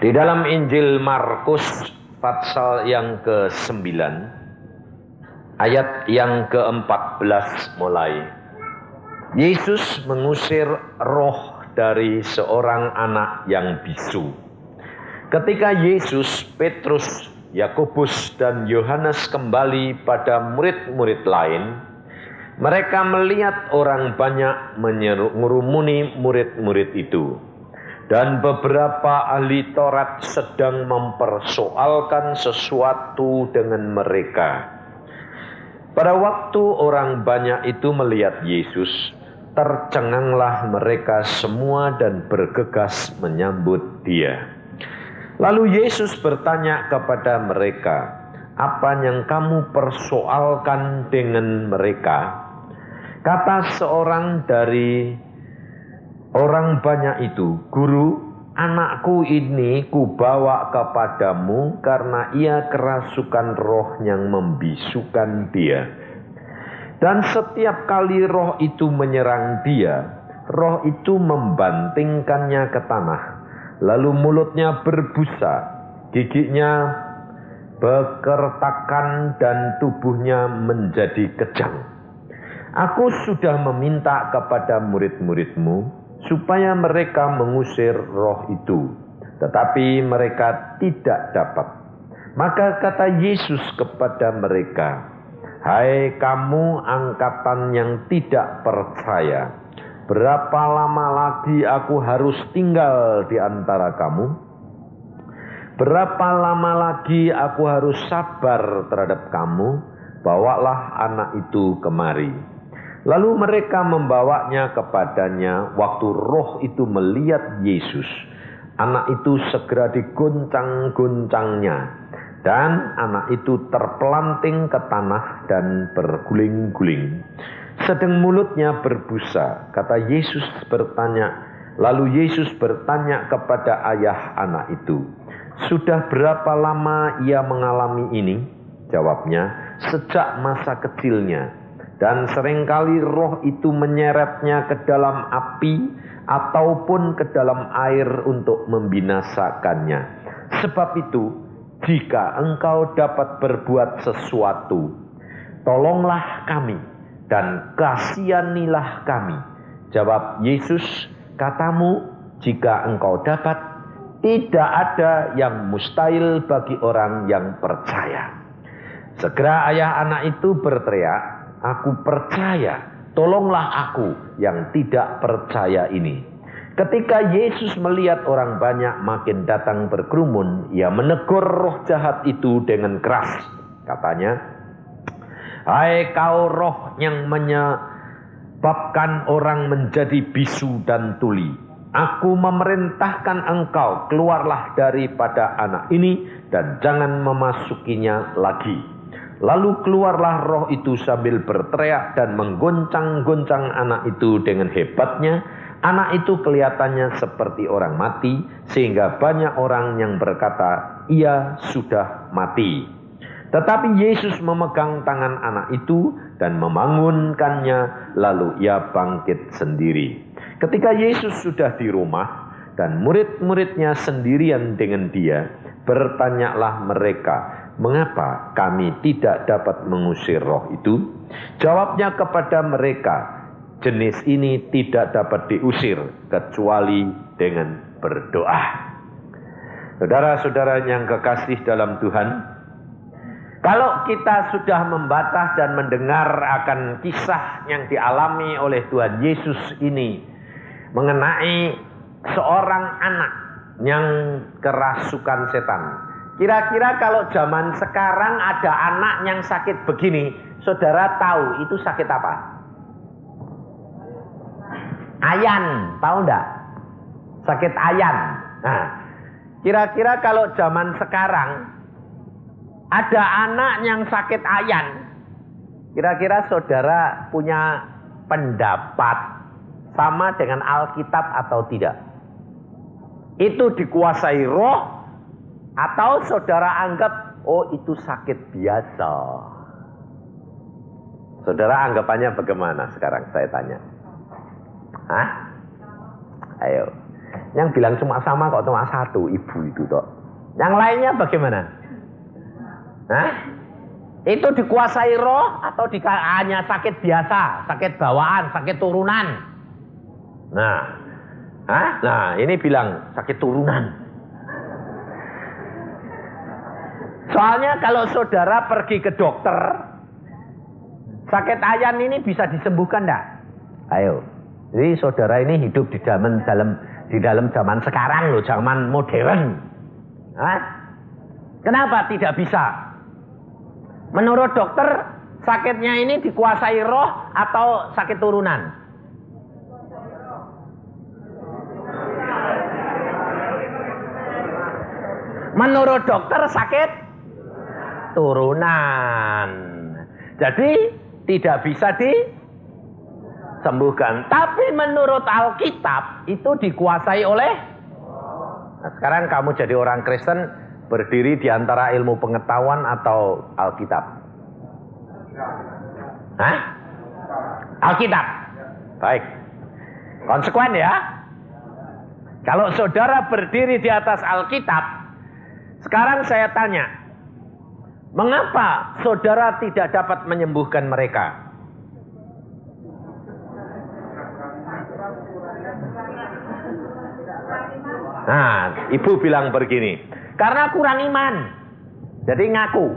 Di dalam Injil Markus pasal yang ke-9 ayat yang ke-14 mulai, Yesus mengusir roh dari seorang anak yang bisu. Ketika Yesus, Petrus, Yakobus dan Yohanes kembali pada murid-murid lain, mereka melihat orang banyak mengerumuni murid-murid itu. Dan beberapa ahli Taurat sedang mempersoalkan sesuatu dengan mereka. Pada waktu orang banyak itu melihat Yesus, tercenganglah mereka semua dan bergegas menyambut Dia. Lalu Yesus bertanya kepada mereka, "Apa yang kamu persoalkan dengan mereka?" Kata seorang dari orang banyak itu, "Guru, anakku ini kubawa kepadamu karena ia kerasukan roh yang membisukan dia. Dan setiap kali roh itu menyerang dia, roh itu membantingkannya ke tanah. Lalu mulutnya berbusa, giginya berkertakan dan tubuhnya menjadi kejang. Aku sudah meminta kepada murid-muridmu supaya mereka mengusir roh itu, tetapi mereka tidak dapat." Maka kata Yesus kepada mereka, "Hai kamu angkatan yang tidak percaya, berapa lama lagi aku harus tinggal di antara kamu? Berapa lama lagi aku harus sabar terhadap kamu? Bawalah anak itu kemari." Lalu mereka membawanya kepadanya. Waktu roh itu melihat Yesus, anak itu segera digoncang-goncangnya, dan anak itu terpelanting ke tanah dan berguling-guling, sedang mulutnya berbusa. Lalu Yesus bertanya kepada ayah anak itu, "Sudah berapa lama ia mengalami ini?" Jawabnya, "Sejak masa kecilnya. Dan seringkali roh itu menyeretnya ke dalam api ataupun ke dalam air untuk membinasakannya. Sebab itu, jika engkau dapat berbuat sesuatu, tolonglah kami dan kasihanilah kami." Jawab Yesus, "Katamu, jika engkau dapat, tidak ada yang mustahil bagi orang yang percaya." Segera ayah anak itu berteriak, "Aku percaya, tolonglah aku yang tidak percaya ini." Ketika Yesus melihat orang banyak makin datang berkerumun, ia menegur roh jahat itu dengan keras. Katanya, "Hai kau roh yang menyebabkan orang menjadi bisu dan tuli, aku memerintahkan engkau, keluarlah daripada anak ini dan jangan memasukinya lagi." Lalu keluarlah roh itu sambil berteriak dan menggoncang-goncang anak itu dengan hebatnya. Anak itu kelihatannya seperti orang mati, sehingga banyak orang yang berkata, "Ia sudah mati." Tetapi Yesus memegang tangan anak itu dan membangunkannya, lalu ia bangkit sendiri. Ketika Yesus sudah di rumah dan murid-muridnya sendirian dengan dia, bertanyalah mereka, "Mengapa kami tidak dapat mengusir roh itu?" Jawabnya kepada mereka, "Jenis ini tidak dapat diusir kecuali dengan berdoa." Saudara-saudara yang kekasih dalam Tuhan, kalau kita sudah membaca dan mendengar akan kisah yang dialami oleh Tuhan Yesus ini mengenai seorang anak yang kerasukan setan, kira-kira kalau zaman sekarang ada anak yang sakit begini, saudara tahu itu sakit apa? Ayan, tahu enggak? Sakit ayan. Nah, kira-kira kalau zaman sekarang ada anak yang sakit ayan, kira-kira saudara punya pendapat sama dengan Alkitab atau tidak? Itu dikuasai roh, atau saudara anggap, oh itu sakit biasa? Saudara anggapannya bagaimana sekarang saya tanya? Hah? Ayo. Yang bilang cuma sama kok cuma satu, ibu itu toh. Yang lainnya bagaimana? Hah? Itu dikuasai roh atau hanya sakit biasa, sakit bawaan, sakit turunan? Nah, nah ini bilang sakit turunan. Soalnya kalau saudara pergi ke dokter, sakit ayan ini bisa disembuhkan enggak? Ayo. Jadi saudara ini hidup di dalam zaman sekarang loh, zaman modern. Hah? Kenapa tidak bisa? Menurut dokter, sakitnya ini dikuasai roh atau sakit turunan? Menurut dokter sakit turunan. Jadi tidak bisa disembuhkan. Tapi menurut Alkitab itu dikuasai oleh. Nah, sekarang kamu jadi orang Kristen berdiri di antara ilmu pengetahuan atau Alkitab? Hah? Alkitab. Baik. Konsekuen ya. Kalau saudara berdiri di atas Alkitab, sekarang saya tanya, mengapa saudara tidak dapat menyembuhkan mereka? Nah, ibu bilang begini, karena kurang iman. Jadi ngaku.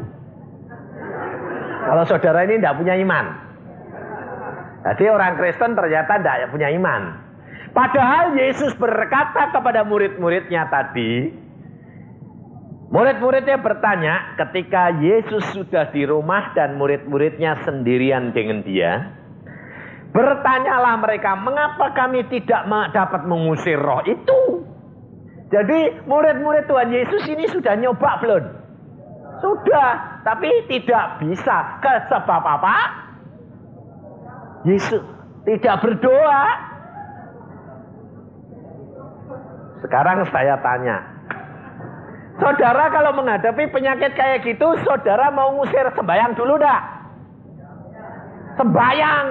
Kalau saudara ini tidak punya iman. Jadi orang Kristen ternyata tidak punya iman. Padahal Yesus berkata kepada murid-muridnya tadi, murid-muridnya bertanya ketika Yesus sudah di rumah dan murid-muridnya sendirian dengan dia. Bertanyalah mereka, mengapa kami tidak dapat mengusir roh itu? Jadi murid-murid Tuhan Yesus ini sudah nyoba belum? Sudah, tapi tidak bisa. Sebab apa? Yesus tidak berdoa. Sekarang saya tanya, saudara kalau menghadapi penyakit kayak gitu, saudara mau ngusir sembahyang dulu dah? Sembahyang.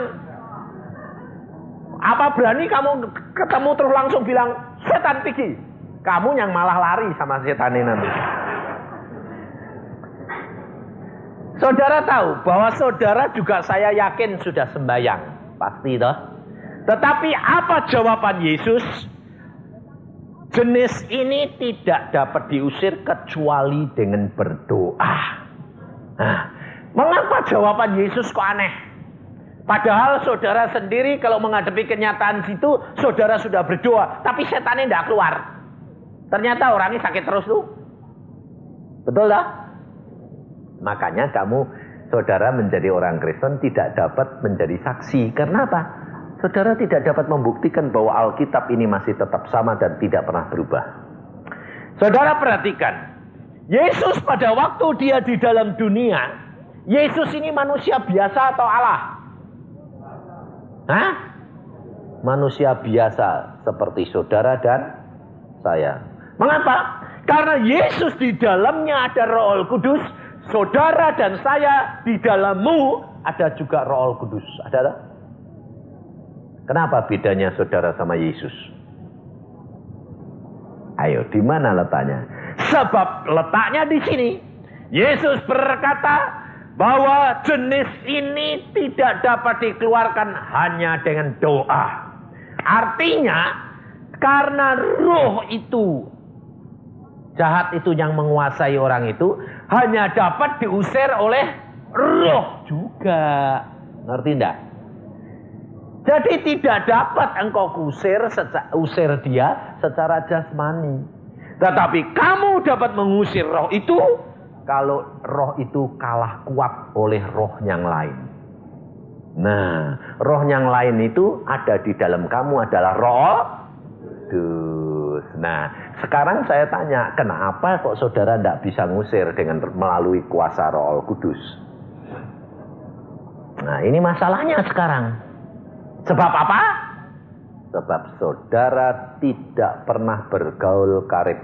Apa berani kamu ketemu terus langsung bilang, setan pergi? Kamu yang malah lari sama setan ini nanti. Saudara tahu bahwa saudara juga saya yakin sudah sembahyang. Pasti toh. Tetapi apa jawaban Yesus? Jenis ini tidak dapat diusir kecuali dengan berdoa. Nah, mengapa jawaban Yesus kok aneh? Padahal saudara sendiri kalau menghadapi kenyataan situ, saudara sudah berdoa. Tapi setannya tidak keluar. Ternyata orangnya sakit terus tuh. Betul tak? Makanya kamu, saudara menjadi orang Kristen tidak dapat menjadi saksi. Karena apa? Saudara tidak dapat membuktikan bahwa Alkitab ini masih tetap sama dan tidak pernah berubah. Saudara perhatikan. Yesus pada waktu dia di dalam dunia, Yesus ini manusia biasa atau Allah? Hah? Manusia biasa seperti saudara dan saya. Mengapa? Karena Yesus di dalamnya ada Roh Kudus, saudara dan saya di dalammu ada juga Roh Kudus. Ada tak? Kenapa bedanya saudara sama Yesus? Ayo, di mana letaknya? Sebab letaknya di sini. Yesus berkata bahwa jenis ini tidak dapat dikeluarkan hanya dengan doa. Artinya, karena roh itu, jahat itu yang menguasai orang itu, hanya dapat diusir oleh roh juga. Ngerti enggak? Jadi tidak dapat engkau usir dia secara jasmani. Tetapi kamu dapat mengusir roh itu kalau roh itu kalah kuat oleh roh yang lain. Nah, roh yang lain itu ada di dalam kamu adalah Roh Kudus. Nah, sekarang saya tanya, kenapa kok saudara tidak bisa ngusir dengan melalui kuasa Roh Kudus? Nah, ini masalahnya sekarang. Sebab apa? Sebab saudara tidak pernah bergaul karib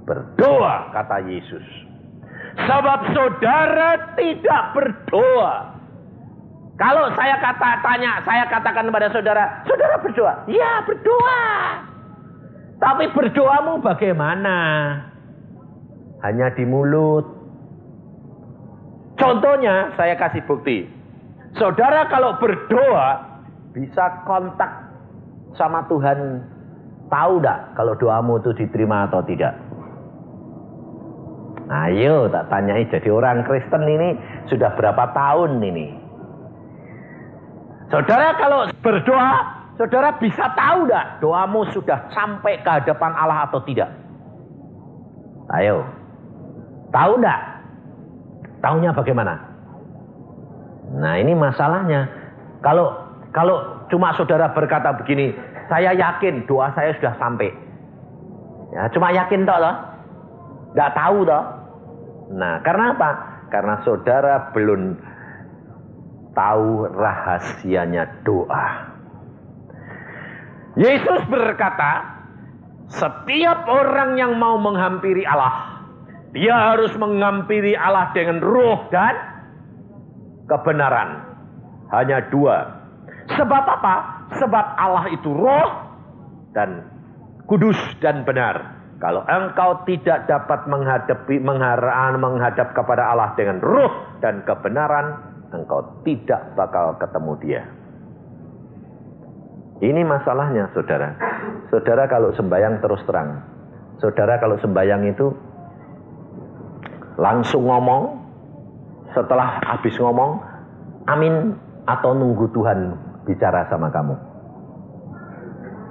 berdoa, kata Yesus. Sebab saudara tidak berdoa. Kalau saya katakan kepada saudara, saudara berdoa. Ya, berdoa. Tapi berdoamu bagaimana? Hanya di mulut. Contohnya saya kasih bukti. Saudara kalau berdoa bisa kontak sama Tuhan. Tahu enggak kalau doamu itu diterima atau tidak? Ayo tak tanyai, jadi orang Kristen ini sudah berapa tahun ini? Saudara kalau berdoa, saudara bisa tahu enggak doamu sudah sampai ke hadapan Allah atau tidak? Ayo. Tahu enggak? Taunya bagaimana? Nah, ini masalahnya. Kalau cuma saudara berkata begini, saya yakin doa saya sudah sampai. Ya, cuma yakin toh. Enggak tahu toh. Nah, karena apa? Karena saudara belum tahu rahasianya doa. Yesus berkata, setiap orang yang mau menghampiri Allah, dia harus menghampiri Allah dengan roh dan kebenaran. Hanya dua. Sebab apa? Sebab Allah itu roh dan kudus dan benar. Kalau engkau tidak dapat menghadap kepada Allah dengan roh dan kebenaran, engkau tidak bakal ketemu Dia. Ini masalahnya, saudara. Saudara kalau sembahyang terus terang. Saudara kalau sembahyang itu langsung ngomong, setelah habis ngomong, amin, atau nunggu Tuhan bicara sama kamu.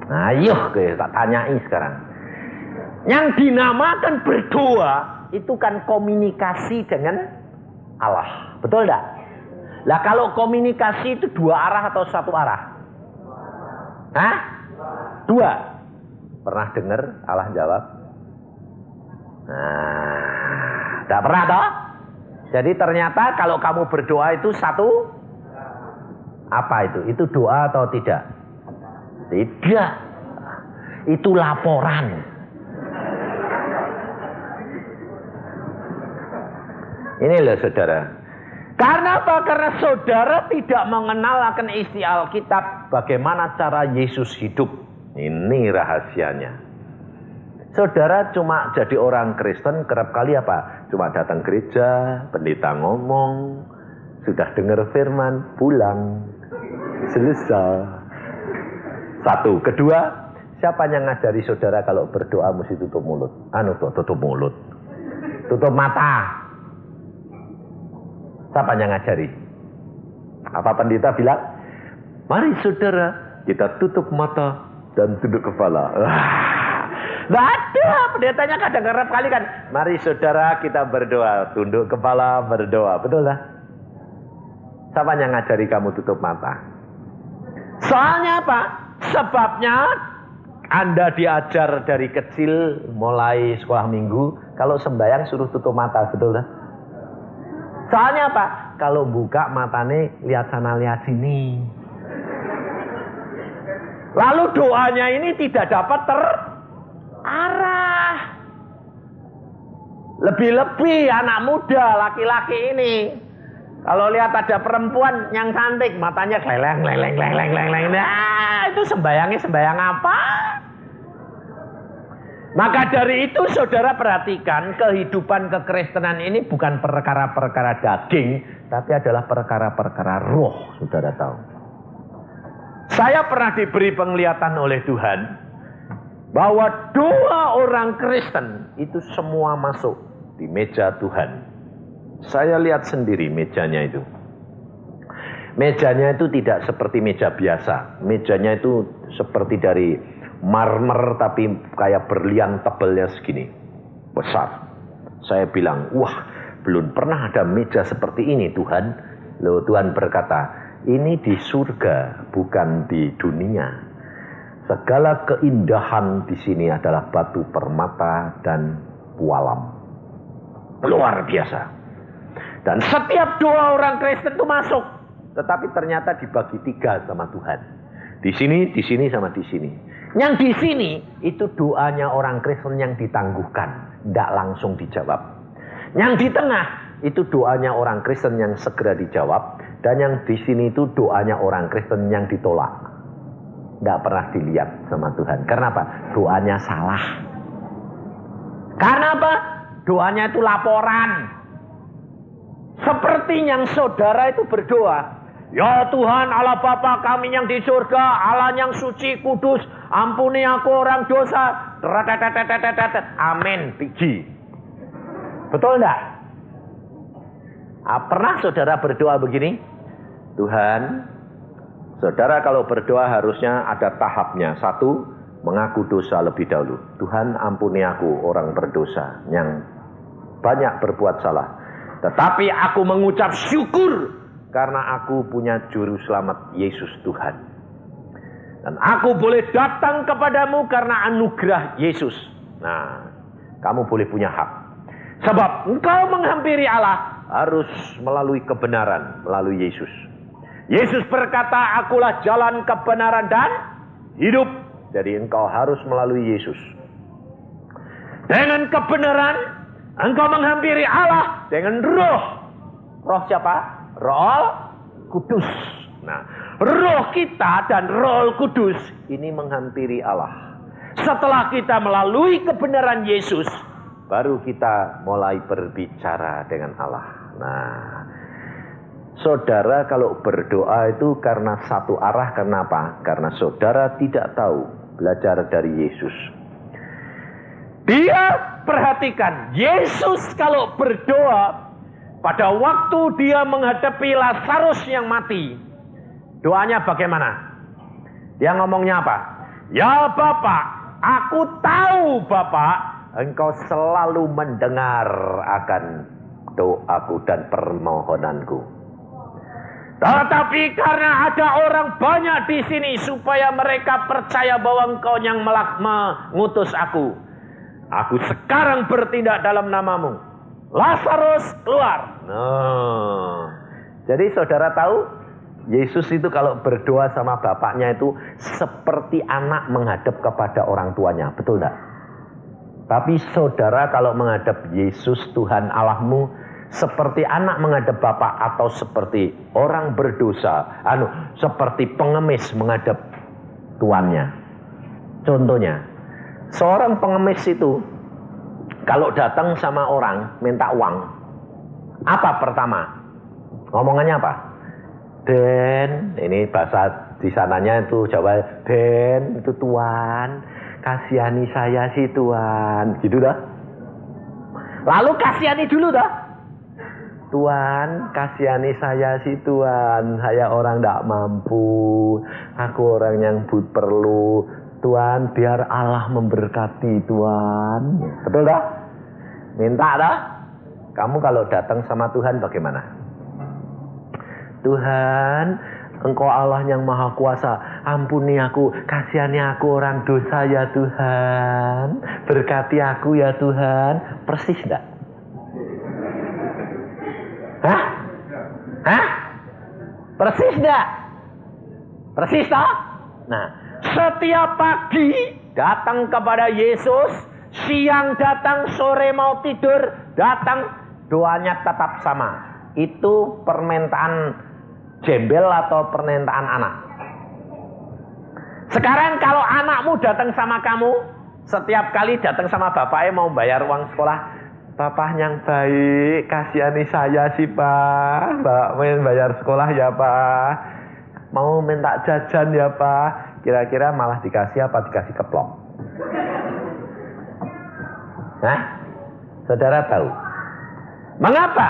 Ayo, tak tanyai sekarang. Yang dinamakan berdoa itu kan komunikasi dengan Allah. Betul enggak? Lah kalau komunikasi itu dua arah atau satu arah? Hah? Dua. Pernah dengar Allah jawab? Nah, enggak pernah toh? Jadi ternyata kalau kamu berdoa itu satu apa itu? Itu doa atau tidak? Tidak. Itu laporan. Ini loh saudara. Karena apa? Karena saudara tidak mengenal akan isi Alkitab. Bagaimana cara Yesus hidup. Ini rahasianya. Saudara cuma jadi orang Kristen kerap kali apa? Cuma datang gereja, pendeta ngomong, sudah dengar firman, pulang. Selesai. Satu. Kedua, siapa yang ngajari saudara kalau berdoa mesti tutup mulut? Tutup mulut. Tutup mata. Siapa yang ngajari? Apa pendeta bilang? Mari saudara, kita tutup mata dan tunduk kepala. Nggak ada, pendetanya kadang-kadang kali kan. Mari saudara, kita berdoa, tunduk kepala, berdoa. Betul lah? Siapa yang ngajari kamu tutup mata? Soalnya apa? Sebabnya Anda diajar dari kecil, mulai sekolah minggu, kalau sembahyang suruh tutup mata, betul lah? Soalnya apa? Kalau buka matanya lihat sana lihat sini. Lalu doanya ini tidak dapat terarah. Lebih-lebih anak muda, laki-laki ini. Kalau lihat ada perempuan yang cantik, matanya leleng. Nah, itu sembayangnya sembayang apa? Maka dari itu saudara perhatikan, kehidupan kekristenan ini bukan perkara-perkara daging, tapi adalah perkara-perkara roh, saudara tahu. Saya pernah diberi penglihatan oleh Tuhan bahwa doa orang Kristen itu semua masuk di meja Tuhan. Saya lihat sendiri mejanya itu. Mejanya itu tidak seperti meja biasa. Mejanya itu seperti dari marmer tapi kayak berlian tebalnya segini. Besar. Saya bilang, wah belum pernah ada meja seperti ini Tuhan. Loh, Tuhan berkata, ini di surga bukan di dunia. Segala keindahan di sini adalah batu permata dan pualam. Luar biasa. Dan setiap doa orang Kristen itu masuk. Tetapi ternyata dibagi tiga sama Tuhan. Di sini, sama di sini. Yang di sini itu doanya orang Kristen yang ditangguhkan, tidak langsung dijawab. Yang di tengah itu doanya orang Kristen yang segera dijawab, dan yang di sini itu doanya orang Kristen yang ditolak. Tidak pernah dilihat sama Tuhan. Karena apa? Doanya salah. Karena apa? Doanya itu laporan. Seperti yang saudara itu berdoa. Ya Tuhan Allah Bapa kami yang di surga, Allah yang suci kudus, ampuni aku orang dosa. Amin. Biji. Betul enggak? Pernah saudara berdoa begini? Tuhan, saudara kalau berdoa harusnya ada tahapnya. Satu, mengaku dosa lebih dahulu. Tuhan ampuni aku orang berdosa yang banyak berbuat salah. Tetapi aku mengucap syukur karena aku punya juru selamat Yesus Tuhan. Dan aku boleh datang kepadamu karena anugerah Yesus. Nah, kamu boleh punya hak. Sebab engkau menghampiri Allah harus melalui kebenaran, melalui Yesus. Yesus berkata, akulah jalan kebenaran dan hidup. Jadi engkau harus melalui Yesus. Dengan kebenaran, engkau menghampiri Allah dengan roh. Roh siapa? Roh Kudus. Nah, roh kita dan roh Kudus ini menghampiri Allah. Setelah kita melalui kebenaran Yesus, baru kita mulai berbicara dengan Allah. Nah, saudara kalau berdoa itu karena satu arah. Kenapa? Karena saudara tidak tahu belajar dari Yesus. Dia perhatikan, Yesus kalau berdoa pada waktu dia menghadapi Lazarus yang mati, doanya bagaimana? Dia ngomongnya apa? Ya Bapak, aku tahu Bapak, Engkau selalu mendengar akan doaku dan permohonanku. Tetapi karena ada orang banyak di sini supaya mereka percaya bahwa Engkau yang mengutus aku sekarang bertindak dalam namamu. Lazarus keluar. Jadi saudara tahu, Yesus itu kalau berdoa sama bapaknya itu seperti anak menghadap kepada orang tuanya. Betul tidak? Tapi saudara kalau menghadap Yesus Tuhan Allahmu seperti anak menghadap bapak, atau seperti orang berdosa, seperti pengemis menghadap tuannya. Contohnya, seorang pengemis itu kalau datang sama orang minta uang, apa pertama? Ngomongannya apa? Den, ini bahasa di sananya itu Jawa. Den, itu Tuan, kasihani saya sih Tuan. Gitu dah. Lalu kasihani dulu dah. Tuan, kasihani saya sih Tuan. Saya orang tidak mampu. Aku orang yang perlu. Tuan, biar Allah memberkati Tuan. Betul dah? Minta dah. Kamu kalau datang sama Tuhan bagaimana? Tuhan, Engkau Allah yang maha kuasa. Ampuni aku, kasihani aku orang dosa ya Tuhan. Berkati aku ya Tuhan. Persis enggak? Hah? Persis enggak? Persis tak? Nah, setiap pagi datang kepada Yesus, siang datang, sore mau tidur datang, doanya tetap sama. Itu permintaan jembel atau permintaan anak. Sekarang kalau anakmu datang sama kamu, setiap kali datang sama bapaknya mau bayar uang sekolah, Bapak yang baik, kasihani saya sih Pak, Bapak bayar sekolah ya Pak, mau minta jajan ya Pak. Kira-kira malah dikasih apa? Dikasih keplok. Nah, saudara tahu mengapa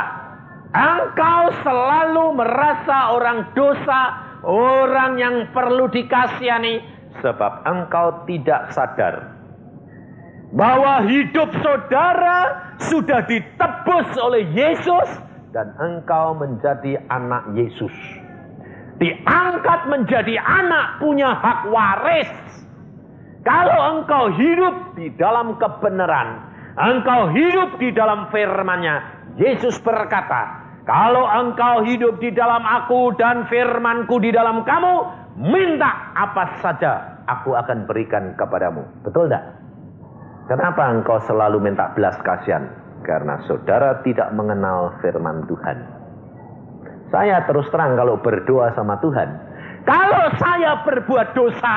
engkau selalu merasa orang dosa, orang yang perlu dikasihani? Sebab engkau tidak sadar bahwa hidup saudara sudah ditebus oleh Yesus dan engkau menjadi anak Yesus. Diangkat menjadi anak, punya hak waris. Kalau engkau hidup di dalam kebenaran, engkau hidup di dalam firman-Nya. Yesus berkata, kalau engkau hidup di dalam aku dan firman-Ku di dalam kamu, minta apa saja aku akan berikan kepadamu. Betul tidak? Kenapa engkau selalu minta belas kasihan? Karena saudara tidak mengenal firman Tuhan. Saya terus terang kalau berdoa sama Tuhan, Kalau saya berbuat dosa,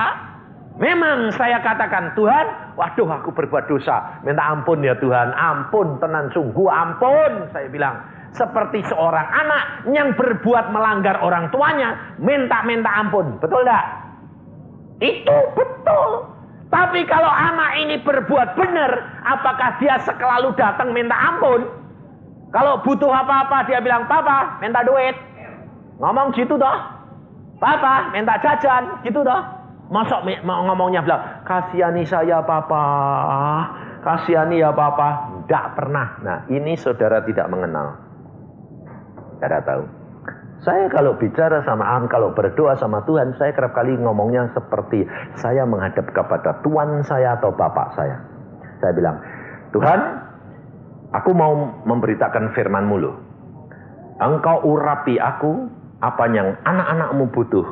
memang saya katakan, Tuhan, waduh aku berbuat dosa. Minta ampun ya Tuhan, ampun tenan sungguh, ampun. Saya bilang, seperti seorang anak yang berbuat melanggar orang tuanya, minta ampun. Betul enggak? Itu betul. Tapi kalau anak ini berbuat benar, apakah dia selalu datang minta ampun? Kalau butuh apa-apa dia bilang, Papa minta duit. Ngomong gitu toh. Papa minta jajan, gitu toh. Masuk ngomongnya bilang, kasihani saya Papa, kasihani ya Papa. Tidak pernah. Nah ini saudara tidak mengenal. Tidak tahu. Saya kalau bicara sama kalau berdoa sama Tuhan, saya kerap kali ngomongnya seperti saya menghadap kepada Tuhan saya atau Bapak saya. Saya bilang, Tuhan, aku mau memberitakan firman-Mu loh. Engkau urapi aku, apa yang anak-anakmu butuh,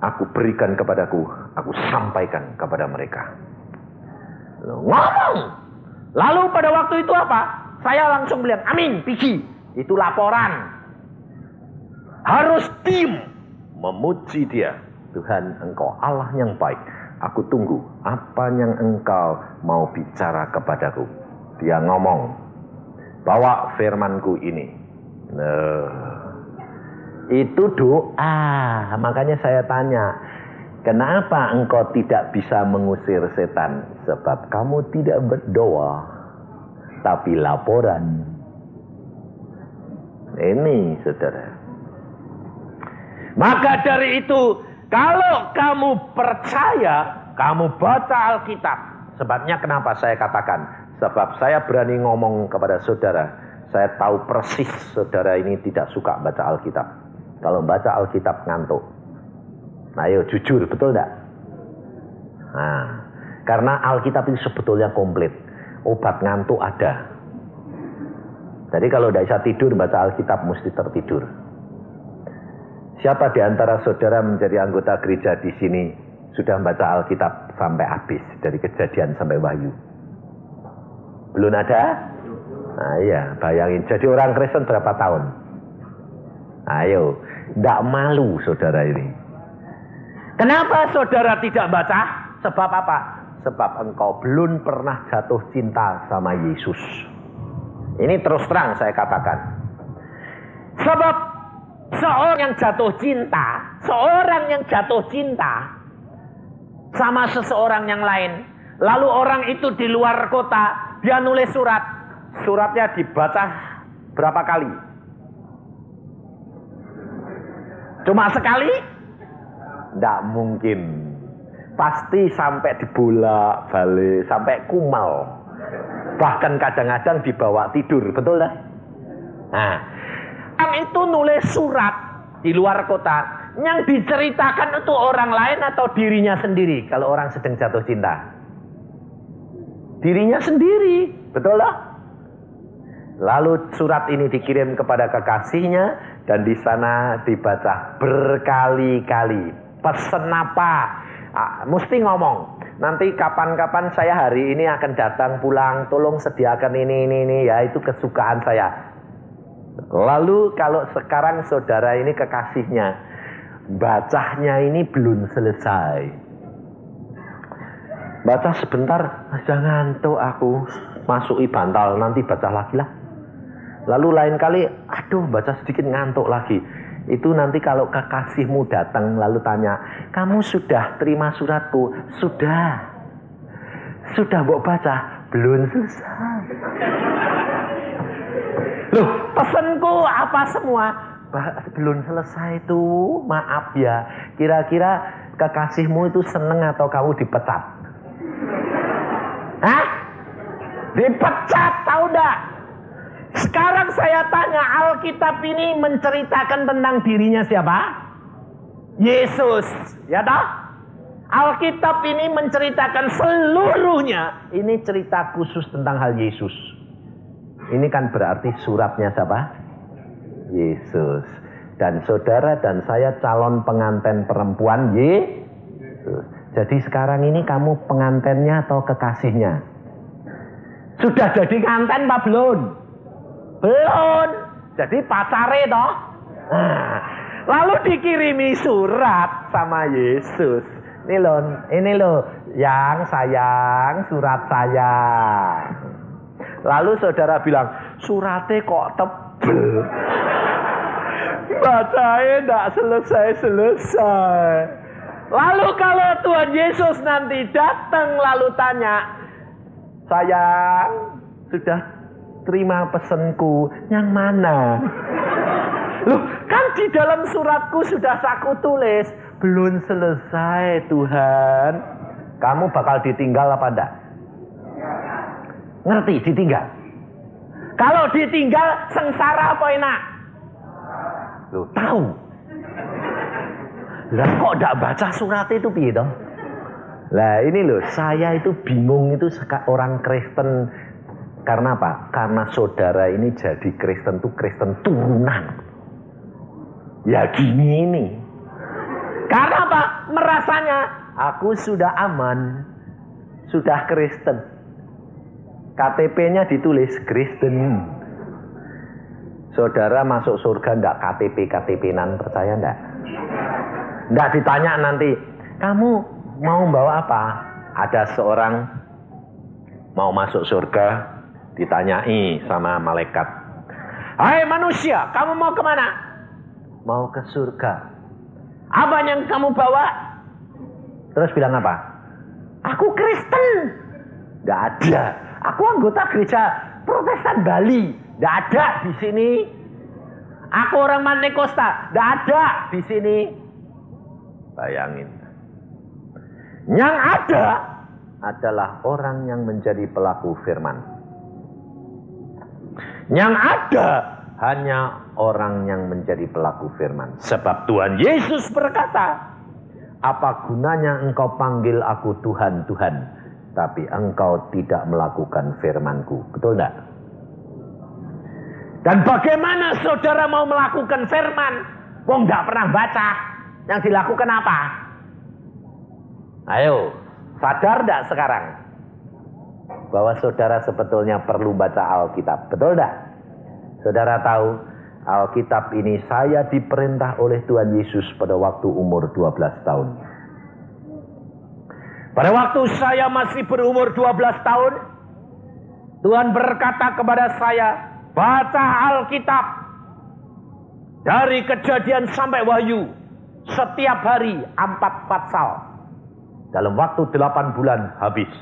aku berikan kepadaku, aku sampaikan kepada mereka. Ngomong. Lalu pada waktu itu apa? Saya langsung bilang, amin, pergi. Itu laporan. Harus diem. Memuji dia. Tuhan, engkau Allah yang baik. Aku tunggu apa yang engkau mau bicara kepadaku. Dia ngomong, bawa firmanku ini. Itu doa. Makanya saya tanya, kenapa engkau tidak bisa mengusir setan? Sebab kamu tidak berdoa, tapi laporan. Ini saudara. Maka dari itu, kalau kamu percaya, kamu baca Alkitab. Sebabnya kenapa saya katakan? Sebab saya berani ngomong kepada saudara, saya tahu persis saudara ini tidak suka baca Alkitab. Kalau baca Alkitab ngantuk. Nah, ayo jujur, betul enggak? Nah, karena Alkitab itu sebetulnya komplit. Obat ngantuk ada. Jadi kalau tidak bisa tidur, baca Alkitab mesti tertidur. Siapa di antara saudara menjadi anggota gereja di sini sudah membaca Alkitab sampai habis, dari Kejadian sampai Wahyu? Belum ada? Nah iya, bayangin. Jadi orang Kristen berapa tahun? Ayo, tidak malu saudara ini. Kenapa saudara tidak baca? Sebab apa? Sebab engkau belum pernah jatuh cinta sama Yesus. Ini terus terang saya katakan. Sebab seorang yang jatuh cinta sama seseorang yang lain, lalu orang itu di luar kota, dia nulis suratnya dibaca berapa kali? Cuma sekali? Tidak mungkin. Pasti sampai dibolak-balik, sampai kumal. Bahkan kadang-kadang dibawa tidur, betul dah? Nah, itu nulis surat di luar kota. Yang diceritakan itu orang lain atau dirinya sendiri kalau orang sedang jatuh cinta? Dirinya sendiri, betul dah? Lalu surat ini dikirim kepada kekasihnya dan di sana dibaca berkali-kali. Pesen apa? Mesti ngomong. Nanti kapan-kapan saya hari ini akan datang pulang, tolong sediakan ini ya, itu kesukaan saya. Lalu kalau sekarang saudara ini kekasihnya, bacanya ini belum selesai. Baca sebentar, jangan ngantuk aku, masuki bantal, nanti baca lagi lah. Lalu lain kali, aduh baca sedikit ngantuk lagi. Itu nanti kalau kekasihmu datang lalu tanya, kamu sudah terima suratku? Sudah. Sudah mbok baca? Belum selesai. Loh, pesanku apa semua? Belum selesai itu, maaf ya. Kira-kira kekasihmu itu seneng atau kamu dipecat? Hah? Dipecat, tahu enggak? Sekarang saya tanya, Alkitab ini menceritakan tentang dirinya siapa? Yesus, ya toh? Alkitab ini menceritakan seluruhnya. Ini cerita khusus tentang hal Yesus. Ini kan berarti suratnya siapa? Yesus. Dan saudara dan saya calon pengantin perempuan Yesus. Jadi sekarang ini kamu pengantinnya atau kekasihnya? Sudah jadi pengantin apa belum? Belum. Jadi pacare toh. Nah, Lalu dikirimi surat sama Yesus. Ini loh, yang sayang, surat saya. Lalu saudara bilang, suratnya kok tebel. Bacanya tidak selesai-selesai. Lalu kalau Tuhan Yesus nanti datang lalu tanya, sayang, sudah terima pesanku, yang mana? Loh, kan di dalam suratku sudah aku tulis, belum selesai Tuhan. Kamu bakal ditinggal apa enggak? Ngerti ditinggal? Kalau ditinggal sengsara apa enak? Loh, tahu. Lah kok enggak baca surat itu piye toh? Lah ini loh, saya itu bingung itu orang Kristen. Karena apa? Karena saudara ini jadi Kristen tuh Kristen turunan. Ya gini ini. Karena apa? Merasanya aku sudah aman, sudah Kristen. KTP-nya ditulis Kristen. Saudara masuk surga ndak KTP-KTP-nan, percaya ndak? Ndak ditanya nanti, kamu mau bawa apa? Ada seorang mau masuk surga, ditanyai sama malaikat. Hai manusia, kamu mau kemana? Mau ke surga. Apa yang kamu bawa? Terus bilang apa? Aku Kristen. Nggak ada. Aku anggota gereja Protestan Bali. Nggak ada di sini. Aku orang Mantekosta. Nggak ada di sini. Bayangin. Yang ada adalah orang yang menjadi pelaku firman. Yang ada hanya orang yang menjadi pelaku firman. Sebab Tuhan Yesus berkata, apa gunanya engkau panggil aku Tuhan, Tuhan, tapi engkau tidak melakukan firman-Ku. Betul enggak? Dan bagaimana saudara mau melakukan firman? Wong enggak pernah baca. Yang dilakukan apa? Ayo, sadar enggak sekarang? Bahwa saudara sebetulnya perlu baca Alkitab. Betul enggak? Saudara tahu, Alkitab ini saya diperintah oleh Tuhan Yesus pada waktu umur 12 tahun. Pada waktu saya masih berumur 12 tahun, Tuhan berkata kepada saya, baca Alkitab dari Kejadian sampai Wahyu setiap hari 4 pasal. Dalam waktu 8 bulan habis.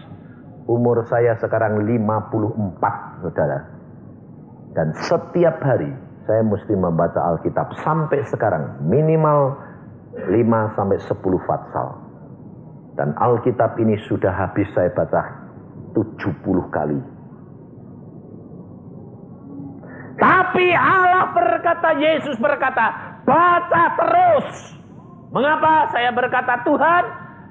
Umur saya sekarang 54, saudara. Dan setiap hari saya mesti membaca Alkitab sampai sekarang minimal 5 sampai 10 pasal. Dan Alkitab ini sudah habis saya baca 70 kali. Tapi Allah berkata, Yesus berkata, baca terus. Mengapa saya berkata, Tuhan,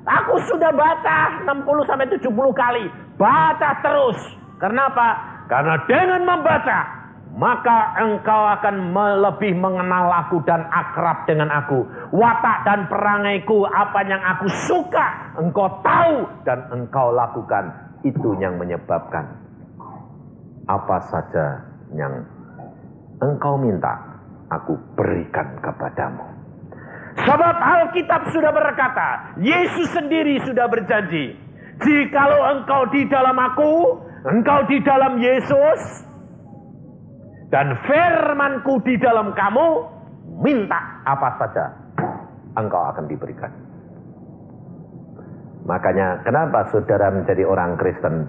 aku sudah baca 60 sampai 70 kali. Baca terus. Kenapa? Karena dengan membaca maka engkau akan lebih mengenal aku dan akrab dengan aku. Watak dan perangaiku, apa yang aku suka, engkau tahu dan engkau lakukan. Itu yang menyebabkan apa saja yang engkau minta, aku berikan kepadamu. Sebab Alkitab sudah berkata, Yesus sendiri sudah berjanji, jikalau engkau di dalam aku, engkau di dalam Yesus, dan firman-Ku di dalam kamu, minta apa saja, engkau akan diberikan. Makanya kenapa saudara menjadi orang Kristen,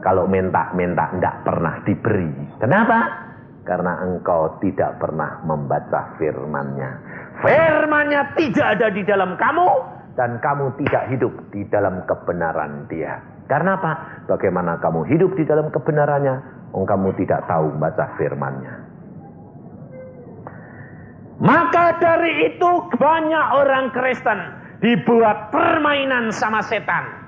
kalau minta-minta tidak pernah diberi. Kenapa? Karena engkau tidak pernah membaca firman-Nya. Firman-Nya tidak ada di dalam kamu, dan kamu tidak hidup di dalam kebenaran Dia. Karena apa? Bagaimana kamu hidup di dalam kebenarannya? Kamu tidak tahu baca firman-Nya. Maka dari itu banyak orang Kristen dibuat permainan sama setan.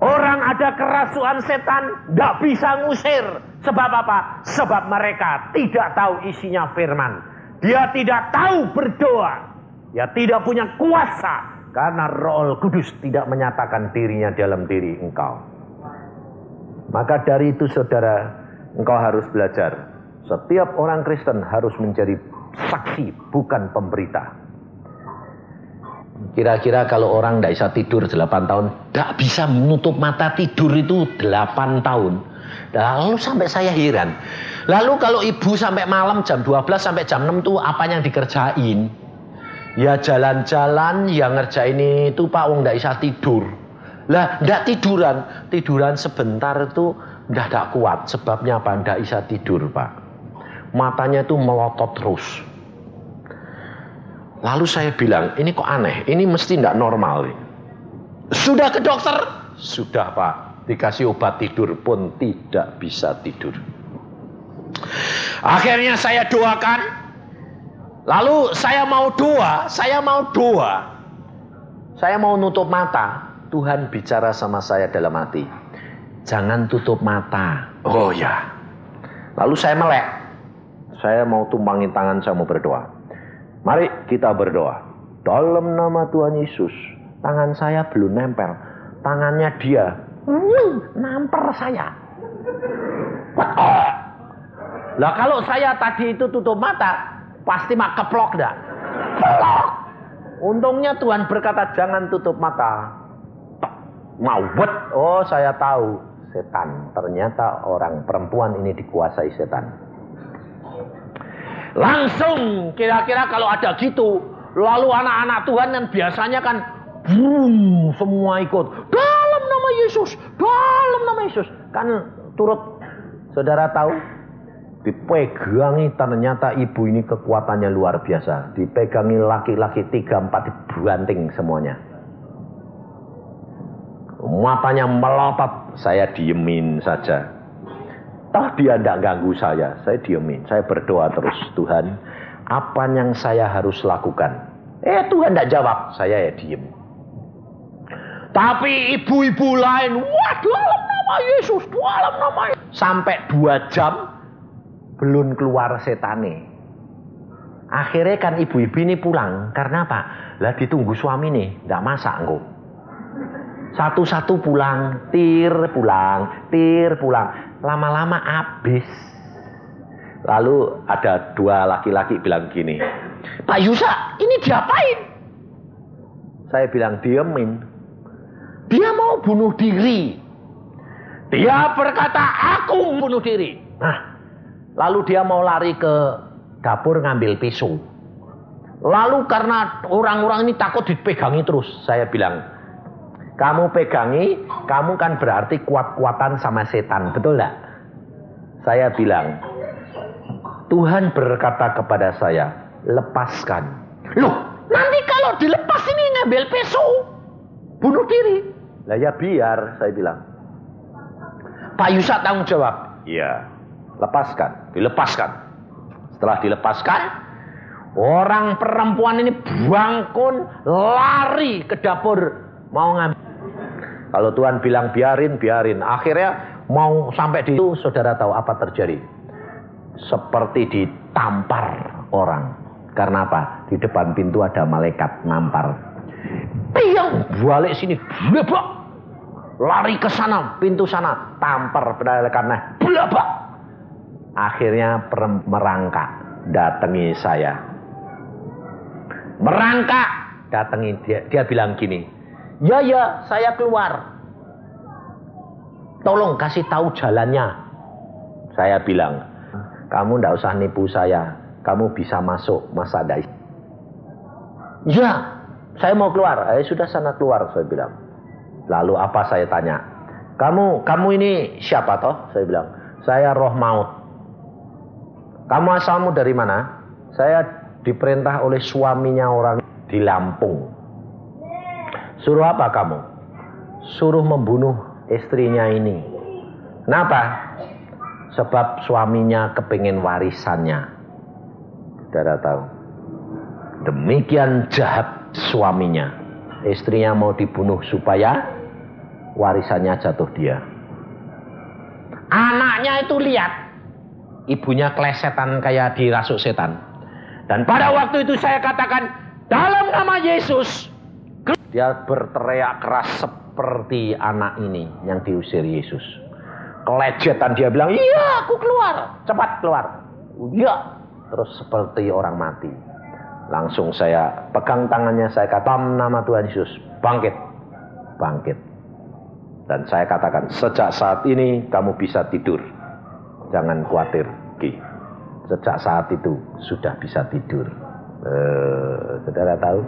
Orang ada kerasukan setan, tidak bisa ngusir. Sebab apa? Sebab mereka tidak tahu isinya firman. Dia tidak tahu berdoa. Dia tidak punya kuasa. Karena Roh Kudus tidak menyatakan dirinya dalam diri engkau. Maka dari itu saudara, engkau harus belajar. Setiap orang Kristen harus menjadi saksi, bukan pemberita. Kira-kira kalau orang tidak bisa tidur 8 tahun, tidak bisa menutup mata tidur itu 8 tahun. Lalu sampai saya heran. Lalu kalau ibu sampai malam jam 12 sampai jam 6 tuh apa yang dikerjain? Ya jalan-jalan, ya ngerjain itu Pak, wong tidak bisa tidur. Lah tidak tiduran sebentar itu tidak kuat. Sebabnya apa? Tidak bisa tidur Pak. Matanya itu melotot terus. Lalu saya bilang, ini kok aneh, ini mesti tidak normal. Sudah ke dokter? Sudah Pak, dikasih obat tidur pun tidak bisa tidur. Akhirnya saya doakan, lalu saya mau doa, saya mau nutup mata. Tuhan bicara sama saya dalam hati, jangan tutup mata. Oh ya. Lalu saya melek, saya mau tumpangin tangan, saya mau berdoa. Mari kita berdoa. Dalam nama Tuhan Yesus. Tangan saya belum nempel. Tangannya dia namper saya. Lah kalau saya tadi itu tutup mata, pasti mak keplok dah. Untungnya Tuhan berkata jangan tutup mata. Mau bet. Oh saya tahu. Setan. Ternyata orang perempuan ini dikuasai setan. Langsung kira-kira kalau ada gitu, lalu anak-anak Tuhan kan biasanya kan boom, semua ikut dalam nama Yesus, dalam nama Yesus. Kan turut, saudara tahu, dipegangi, ternyata ibu ini kekuatannya luar biasa. Dipegangi laki-laki 3-4 dibanting semuanya. Matanya melotot, saya diemin saja. Toh dia tidak ganggu saya diemin. Saya berdoa terus, Tuhan, apa yang saya harus lakukan? Tuhan tidak jawab, saya ya diem. Tapi ibu-ibu lain, wah dalam nama Yesus, dalam nama Yesus. Sampai 2 jam, belum keluar setane. Akhirnya kan ibu-ibu ini pulang, karena apa? Lah ditunggu suami nih, tidak masak engkau. Satu-satu pulang, tir pulang. Lama-lama habis. Lalu ada 2 laki-laki bilang gini, Pak Yusa, ini diapain? Saya bilang diemin. Dia mau bunuh diri. Dia berkata aku bunuh diri. Nah, lalu dia mau lari ke dapur ngambil pisau. Lalu karena orang-orang ini takut dipegangi terus, saya bilang, kamu pegangi, kamu kan berarti kuat-kuatan sama setan, betul enggak? Saya bilang, Tuhan berkata kepada saya, lepaskan. Loh, nanti kalau dilepas ini ngambil pisau, bunuh diri. Lah ya biar, saya bilang. Pak Yusa tanggung jawab. Iya, lepaskan, dilepaskan. Setelah dilepaskan, orang perempuan ini bangkun, lari ke dapur, mau ngambil. Kalau Tuhan bilang biarin. Akhirnya mau sampai di situ, saudara tahu apa terjadi? Seperti ditampar orang. Karena apa? Di depan pintu ada malaikat nampar. Tiang balik sini, blebak. Lari ke sana, pintu sana, tampar karena blebak. Akhirnya merangkak, datangi saya. Merangkak, datangi dia bilang gini, ya, saya keluar. Tolong kasih tahu jalannya. Saya bilang, kamu tidak usah nipu saya. Kamu bisa masuk, masa ada. Ya, saya mau keluar. Sudah sana keluar, saya bilang. Lalu apa saya tanya? Kamu ini siapa toh? Saya bilang, saya roh maut. Kamu asalmu dari mana? Saya diperintah oleh suaminya orang di Lampung. Suruh apa kamu? Suruh membunuh istrinya ini. Kenapa? Sebab suaminya kepingin warisannya. Saudara tahu. Demikian jahat suaminya. Istrinya mau dibunuh supaya warisannya jatuh dia. Anaknya itu lihat. Ibunya kelesetan kayak dirasuk setan. Dan pada waktu itu saya katakan, dalam nama Yesus. Dia berteriak keras seperti anak ini yang diusir Yesus. Kelejetan dia bilang, iya aku keluar, cepat keluar. Iya, terus seperti orang mati. Langsung saya pegang tangannya, saya kata, nama Tuhan Yesus, bangkit, bangkit. Dan saya katakan, sejak saat ini kamu bisa tidur. Jangan khawatir, Ki. Sejak saat itu sudah bisa tidur. Saudara tahu?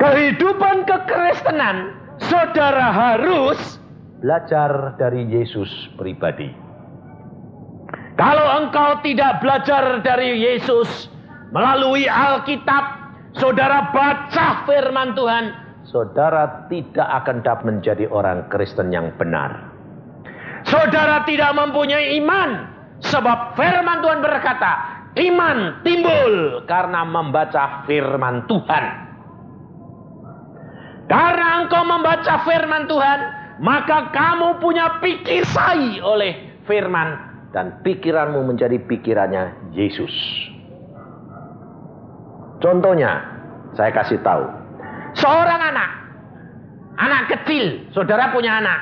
Kehidupan kekristenan, saudara harus belajar dari Yesus pribadi. Kalau engkau tidak belajar dari Yesus melalui Alkitab, saudara baca firman Tuhan, saudara tidak akan dapat menjadi orang Kristen yang benar. Saudara tidak mempunyai iman, sebab firman Tuhan berkata, iman timbul karena membaca firman Tuhan. Karena engkau membaca firman Tuhan, maka kamu punya pikiran oleh firman, dan pikiranmu menjadi pikirannya Yesus. Contohnya, saya kasih tahu. Seorang anak kecil, saudara punya anak.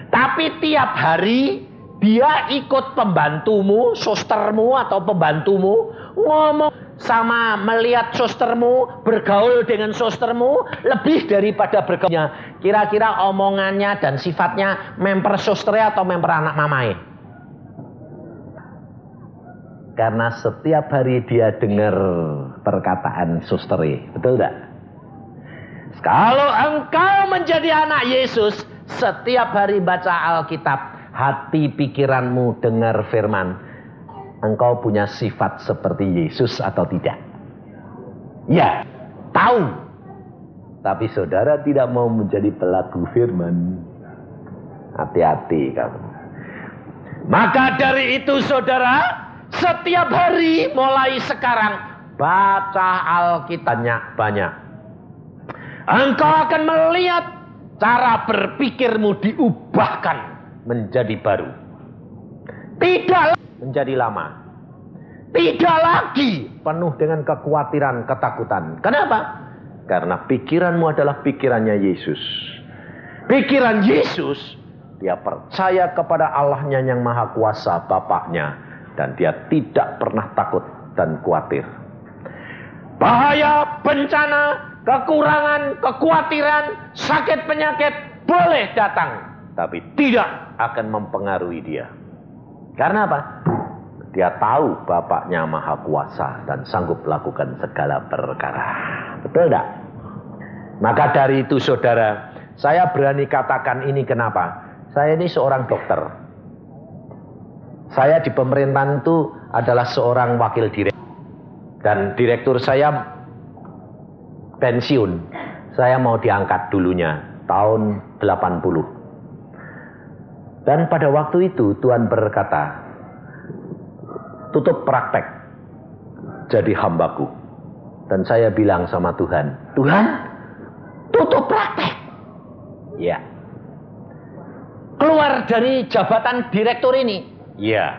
Tapi tiap hari dia ikut pembantumu, sustermu atau pembantumu ngomong sama, melihat sustermu, bergaul dengan sustermu lebih daripada bergaulnya. Kira-kira omongannya dan sifatnya memper susternya atau memper anak mamai. Karena setiap hari dia dengar perkataan susteri, betul tidak? Kalau engkau menjadi anak Yesus, setiap hari baca Alkitab, hati pikiranmu dengar firman, engkau punya sifat seperti Yesus atau tidak? Ya, tahu. Tapi saudara tidak mau menjadi pelaku firman. Hati-hati kamu. Maka dari itu saudara, setiap hari mulai sekarang baca Alkitabnya banyak. Engkau akan melihat cara berpikirmu diubahkan menjadi baru. Tidak menjadi lama. Tidak lagi penuh dengan kekhawatiran, ketakutan. Kenapa? Karena pikiranmu adalah pikirannya Yesus. Pikiran Yesus, dia percaya kepada Allahnya yang Maha Kuasa, Bapaknya, dan dia tidak pernah takut dan khawatir. Bahaya, bencana, kekurangan, kekhawatiran, sakit penyakit boleh datang, tapi tidak akan mempengaruhi dia. Karena apa? Dia tahu Bapaknya Maha Kuasa dan sanggup melakukan segala perkara. Betul tidak? Maka dari itu saudara, saya berani katakan ini kenapa? Saya ini seorang dokter. Saya di pemerintahan itu adalah seorang wakil direktur. Dan direktur saya pensiun. Saya mau diangkat dulunya tahun 80. Dan pada waktu itu Tuhan berkata, tutup praktek jadi hambaku. Dan saya bilang sama Tuhan, Tuhan, tutup praktek. Ya. Keluar dari jabatan direktur ini. Ya.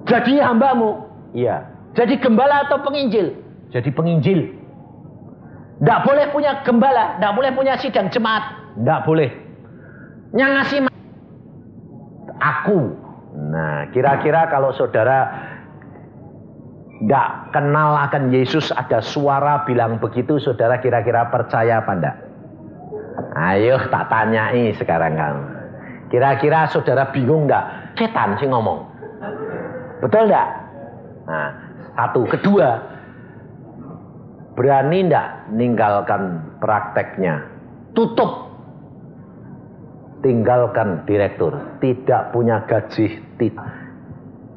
Jadi hambamu. Ya. Jadi gembala atau penginjil? Jadi penginjil. Tidak boleh punya gembala, tidak boleh punya sidang jemaat, tidak boleh. Yang ngasih aku. Nah, kira-kira kalau saudara tidak kenal akan Yesus, ada suara bilang begitu, saudara kira-kira percaya apa enggak? Ayo tak tanyai sekarang kamu. Kira-kira saudara bingung enggak? Setan sih ngomong. Betul enggak? Nah, satu. Kedua, berani enggak ninggalkan prakteknya? Tutup. Tinggalkan direktur. Tidak punya gaji.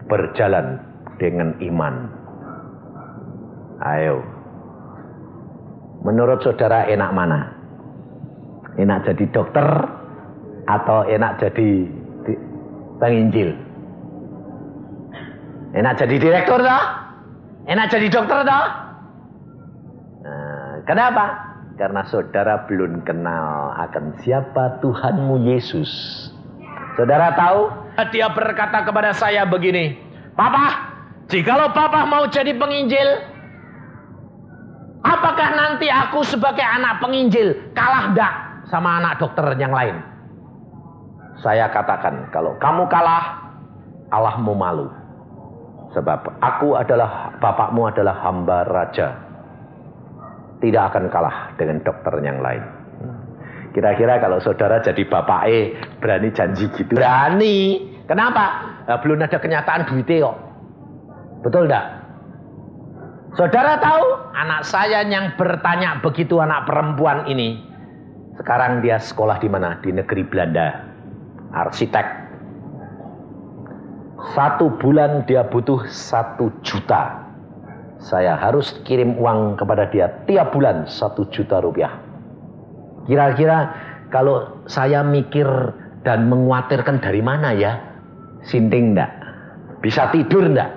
Berjalan dengan iman. Ayo. Menurut saudara enak mana? Enak jadi dokter atau enak jadi penginjil? Enak jadi direktur toh? Enak jadi dokter toh? Nah, kenapa? Karena saudara belum kenal akan siapa Tuhanmu Yesus. Saudara tahu? Dia berkata kepada saya begini, Papa, jikalau Papa mau jadi penginjil, apakah nanti aku sebagai anak penginjil kalah enggak sama anak dokter yang lain? Saya katakan, kalau kamu kalah, Allahmu malu. Sebab bapakmu adalah hamba raja. Tidak akan kalah dengan dokter yang lain. Kira-kira kalau saudara jadi bapak berani janji gitu? Berani. Kenapa? Belum ada kenyataan duitnya kok. Betul enggak? Saudara tahu anak saya yang bertanya begitu, anak perempuan ini. Sekarang dia sekolah di mana? Di negeri Belanda. Arsitek. 1 bulan dia butuh 1 juta. Saya harus kirim uang kepada dia tiap bulan 1 juta rupiah. Kira-kira kalau saya mikir dan mengkhawatirkan dari mana ya? Sinting enggak? Bisa tidur enggak?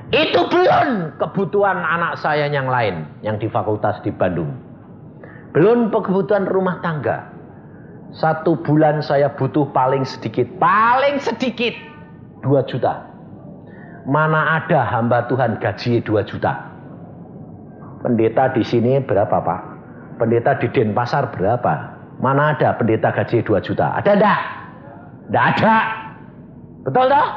Itu belum kebutuhan anak saya yang lain yang di fakultas di Bandung. Belum kebutuhan rumah tangga. 1 bulan saya butuh paling sedikit 2 juta. Mana ada hamba Tuhan gaji 2 juta? Pendeta di sini berapa, Pak? Pendeta di Denpasar berapa? Mana ada pendeta gaji 2 juta? Ada enggak? Enggak ada. Betul toh?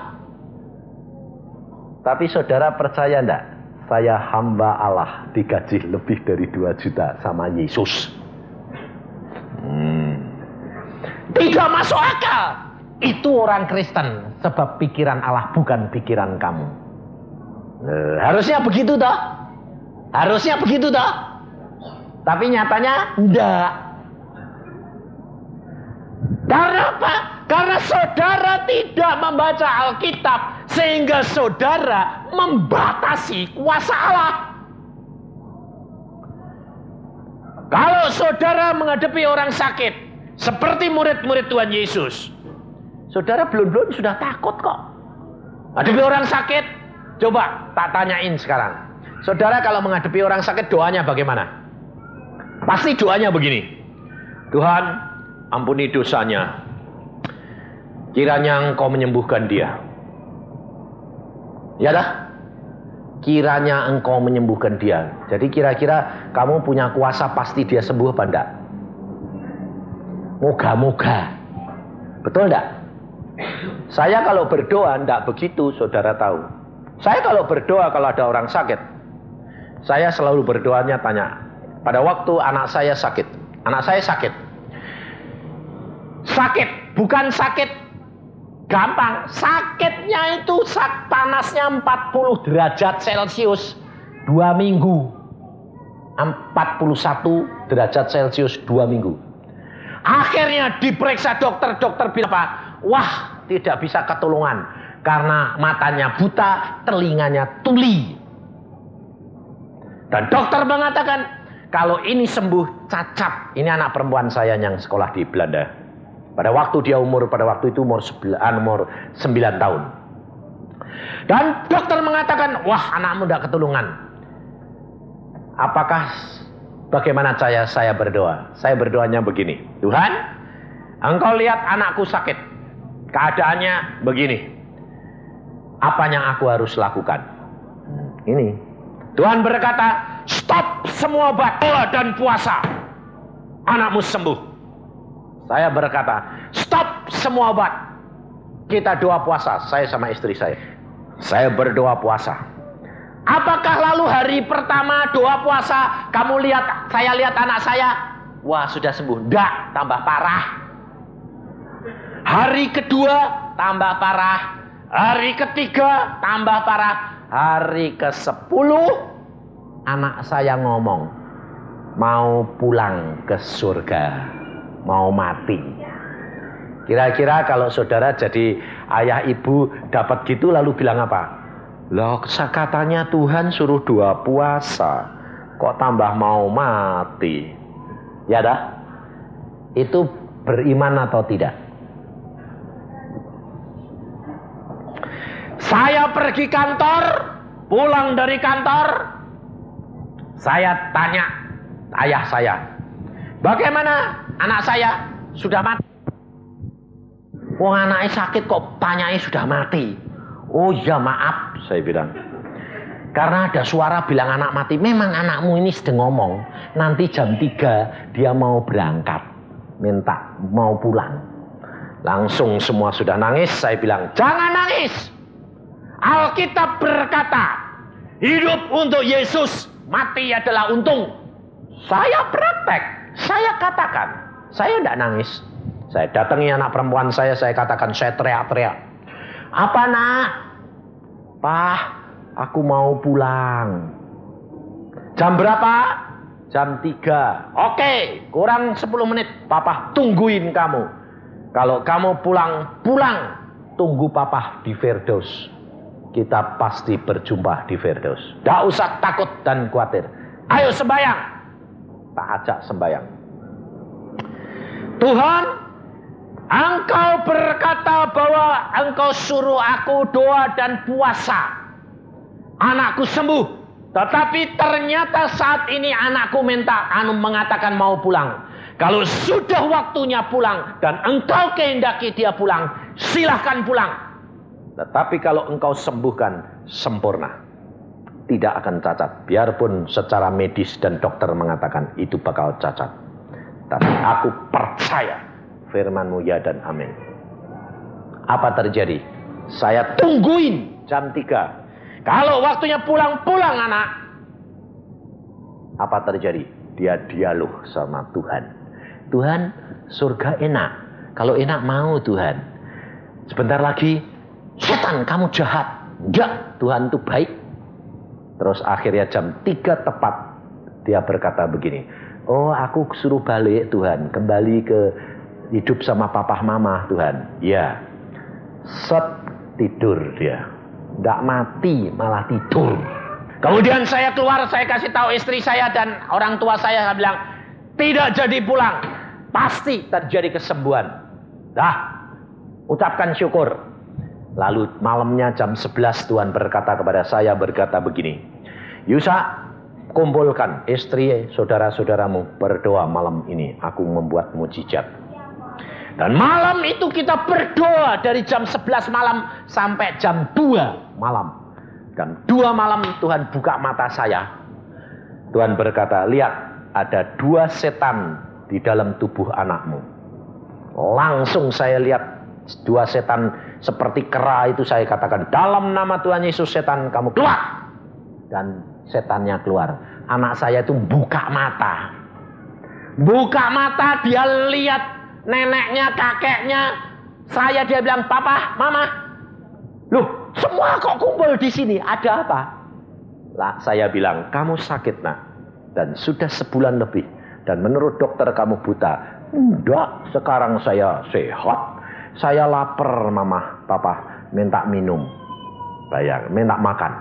Tapi saudara percaya enggak? Saya hamba Allah digaji lebih dari 2 juta sama Yesus. Tidak masuk akal. Itu orang Kristen. Sebab pikiran Allah bukan pikiran kamu. Harusnya begitu toh? Harusnya begitu toh? Tapi nyatanya enggak. Karena apa? Karena saudara tidak membaca Alkitab. Sehingga saudara membatasi kuasa Allah. Kalau saudara menghadapi orang sakit, seperti murid-murid Tuhan Yesus, saudara belum sudah takut kok. Menghadapi orang sakit, coba tak tanyain sekarang. Saudara kalau menghadapi orang sakit, doanya bagaimana? Pasti doanya begini. Tuhan, ampuni dosanya. Kiranya Engkau menyembuhkan dia. Ya dah. Kiranya Engkau menyembuhkan dia. Jadi kira-kira kamu punya kuasa pasti dia sembuh apa enggak? Moga-moga. Betul enggak? Saya kalau berdoa enggak begitu, saudara tahu. Saya kalau berdoa kalau ada orang sakit, saya selalu berdoanya tanya. Pada waktu anak saya sakit. Sakit, bukan sakit gampang, sakitnya itu panasnya 40 derajat Celcius 2 minggu. 41 derajat Celcius 2 minggu. Akhirnya diperiksa dokter bilang apa? Wah, tidak bisa ketulungan karena matanya buta, telinganya tuli. Dan dokter mengatakan kalau ini sembuh cacat. Ini anak perempuan saya yang sekolah di Belanda. Pada waktu itu umur 9 tahun. Dan dokter mengatakan, wah anakmu tidak ketulungan. Bagaimana saya berdoa? Saya berdoanya begini. Tuhan, Engkau lihat anakku sakit. Keadaannya begini. Apa yang aku harus lakukan? Ini. Tuhan berkata, stop semua obat dan puasa. Anakmu sembuh. Saya berkata, stop semua obat. Kita doa puasa, saya sama istri saya. Saya berdoa puasa. Apakah lalu hari pertama doa puasa, saya lihat anak saya, wah sudah sembuh. Enggak, tambah parah. Hari kedua, tambah parah. Hari ketiga, tambah parah. Hari ke-10, anak saya ngomong, mau pulang ke surga. Mau mati. Kira-kira kalau saudara jadi ayah ibu dapat gitu lalu bilang apa? Loh, katanya Tuhan suruh doa puasa, kok tambah mau mati? Ya dah. Itu beriman atau tidak? Saya pergi kantor, pulang dari kantor, saya tanya ayah saya, bagaimana anak saya? Sudah mati. Wong anaknya sakit kok tanyanya sudah mati. Oh ya maaf, saya bilang. Karena ada suara bilang anak mati. Memang anakmu ini sedang ngomong. Nanti jam 3 dia mau berangkat. Mau pulang. Langsung semua sudah nangis. Saya bilang, jangan nangis. Alkitab berkata, hidup untuk Yesus, mati adalah untung. Saya praktek, saya katakan, saya tidak nangis. Saya datangi anak perempuan saya katakan, saya teriak-teriak. Apa nak? Pak, aku mau pulang. Jam berapa? Jam 3. Oke, kurang 10 menit. Papa tungguin kamu. Kalau kamu pulang, tunggu papa di Firdaus. Kita pasti berjumpa di Firdaus. Tidak usah takut dan khawatir. Ayo sembahyang. Tak ajak sembahyang. Tuhan, Engkau berkata bahwa Engkau suruh aku doa dan puasa. Anakku sembuh. Tetapi ternyata saat ini anakku mengatakan mau pulang. Kalau sudah waktunya pulang dan Engkau kehendaki dia pulang, silahkan pulang. Tetapi kalau Engkau sembuhkan, sempurna. Tidak akan cacat. Biarpun secara medis dan dokter mengatakan itu bakal cacat. Tapi aku percaya firman-Mu ya dan amin. Apa terjadi? Saya tungguin jam 3. Kalau waktunya pulang anak. Apa terjadi? Dia dialog sama Tuhan. Tuhan, surga enak. Kalau enak mau Tuhan. Sebentar lagi, setan kamu jahat. Enggak, Tuhan itu baik. Terus akhirnya jam 3 tepat. Dia berkata begini. Oh, aku suruh balik Tuhan. Kembali ke hidup sama papa mama Tuhan. Ya. Set, tidur dia. Tidak mati, malah tidur. Kemudian saya keluar, saya kasih tahu istri saya dan orang tua saya bilang, tidak jadi pulang. Pasti terjadi kesembuhan. Dah, ucapkan syukur. Lalu malamnya jam 11 Tuhan berkata kepada saya, berkata begini. Yusa, kumpulkan istri saudara-saudaramu berdoa malam ini. Aku membuat mujizat. Dan malam itu kita berdoa dari jam 11 malam sampai jam 2 malam. Dan 2 malam Tuhan buka mata saya. Tuhan berkata, lihat ada 2 setan di dalam tubuh anakmu. Langsung saya lihat 2 setan seperti kera itu, saya katakan, dalam nama Tuhan Yesus setan kamu keluar. Dan setannya keluar. Anak saya itu buka mata. Buka mata, dia lihat neneknya, kakeknya. Saya, dia bilang, papa, mama. Loh, semua kok kumpul di sini, ada apa? Lah, saya bilang, kamu sakit nak. Dan sudah sebulan lebih. Dan menurut dokter kamu buta. Enggak, sekarang saya sehat. Saya lapar mama, papa, minta minum. Bayang, minta makan.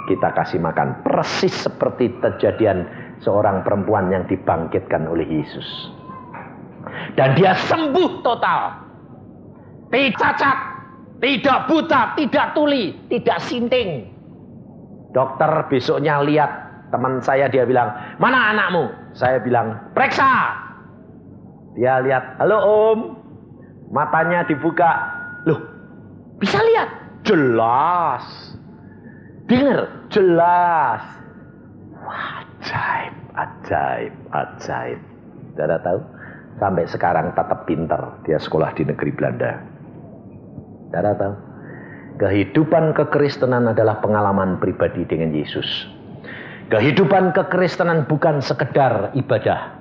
Kita kasih makan. Persis seperti kejadian seorang perempuan yang dibangkitkan oleh Yesus. Dan dia sembuh total. Tidak cacat, tidak buta, tidak tuli, tidak sinting. Dokter besoknya lihat teman saya, dia bilang, mana anakmu? Saya bilang, periksa. Dia lihat, halo om. Matanya dibuka. Loh, bisa lihat? Jelas. Dengar? Jelas. Wah, ajaib, ajaib, ajaib. Saudara tahu? Sampai sekarang tetap pintar. Dia sekolah di negeri Belanda. Saudara tahu? Kehidupan kekristenan adalah pengalaman pribadi dengan Yesus. Kehidupan kekristenan bukan sekedar ibadah.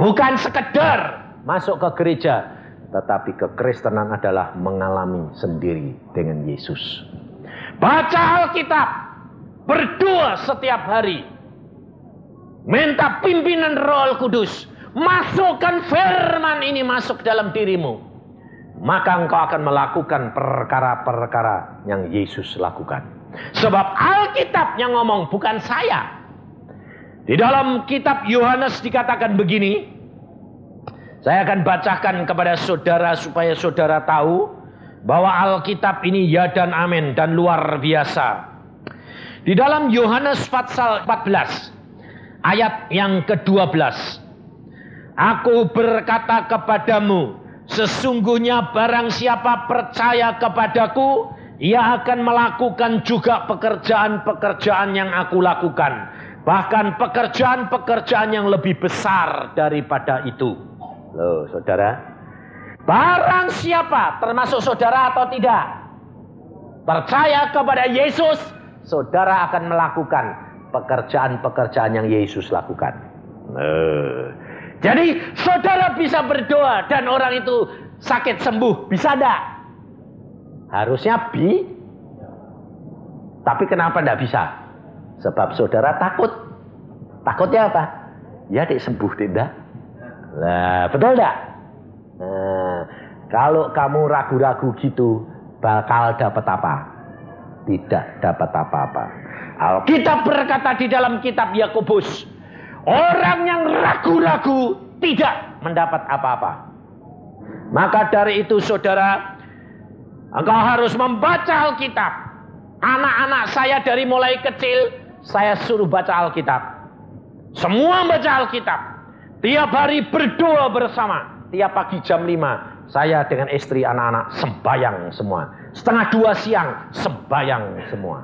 Bukan sekedar masuk ke gereja. Tetapi kekristenan adalah mengalami sendiri dengan Yesus. Baca Alkitab. Berdoa setiap hari. Minta pimpinan Roh Kudus. Masukkan firman ini masuk dalam dirimu. Maka engkau akan melakukan perkara-perkara yang Yesus lakukan. Sebab Alkitab yang ngomong, bukan saya. Di dalam kitab Yohanes dikatakan begini. Saya akan bacakan kepada saudara supaya saudara tahu bahwa Alkitab ini ya dan amin dan luar biasa. Di dalam Yohanes pasal 14 ayat yang ke-12. Aku berkata kepadamu, sesungguhnya barang siapa percaya kepadaku, ia akan melakukan juga pekerjaan-pekerjaan yang aku lakukan. Bahkan pekerjaan-pekerjaan yang lebih besar daripada itu. Loh, saudara. Barang siapa, termasuk saudara atau tidak? percaya kepada Yesus, saudara akan melakukan pekerjaan-pekerjaan yang Yesus lakukan. Jadi saudara bisa berdoa dan orang itu sakit sembuh, bisa enggak? Harusnya tapi kenapa enggak bisa? Sebab saudara takut. Takutnya apa? Ya sembuh tidak. Nah, betul enggak? Nah, kalau kamu ragu-ragu gitu, bakal dapat apa? Tidak dapat apa-apa. Alkitab berkata di dalam kitab Yakobus, orang yang ragu-ragu tidak mendapat apa-apa. Maka dari itu saudara, engkau harus membaca Alkitab. Anak-anak saya dari mulai kecil, saya suruh baca Alkitab. Semua baca Alkitab. Tiap hari berdoa bersama. Tiap pagi jam 5, saya dengan istri anak-anak sembahyang semua. 1:30 siang sembahyang semua.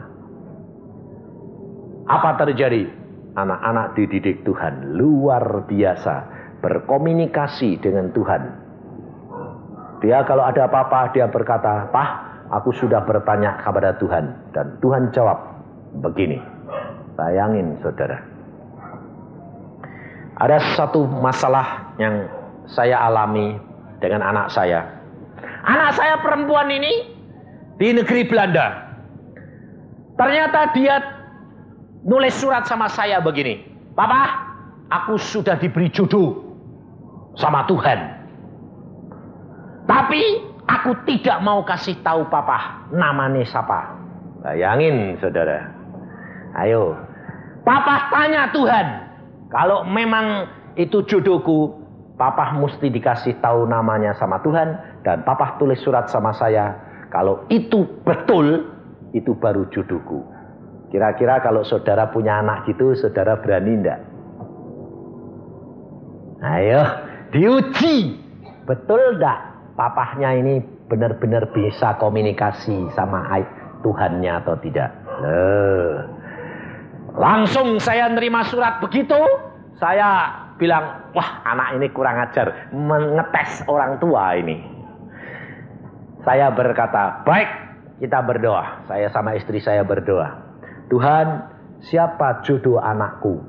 Apa terjadi? Anak-anak dididik Tuhan luar biasa, berkomunikasi dengan Tuhan. Dia kalau ada apa-apa dia berkata, "Pak, aku sudah bertanya kepada Tuhan." Dan Tuhan jawab begini. Bayangin saudara. Ada satu masalah yang saya alami dengan anak saya. Anak saya perempuan ini di negeri Belanda. Ternyata dia nulis surat sama saya begini. "Papa, aku sudah diberi jodoh sama Tuhan. Tapi aku tidak mau kasih tahu papa namanya siapa." Bayangin saudara. Ayo. Papa tanya Tuhan. Kalau memang itu jodohku, papa mesti dikasih tahu namanya sama Tuhan. Dan papa tulis surat sama saya. Kalau itu betul, itu baru jodohku. Kira-kira kalau saudara punya anak gitu, saudara berani enggak? Ayo, diuji. Betul enggak? Papahnya ini benar-benar bisa komunikasi sama Tuhannya atau tidak? Langsung saya nerima surat begitu, saya bilang, wah anak ini kurang ajar, mengetes orang tua ini. Saya berkata, baik kita berdoa. Saya sama istri saya berdoa. Tuhan, siapa jodoh anakku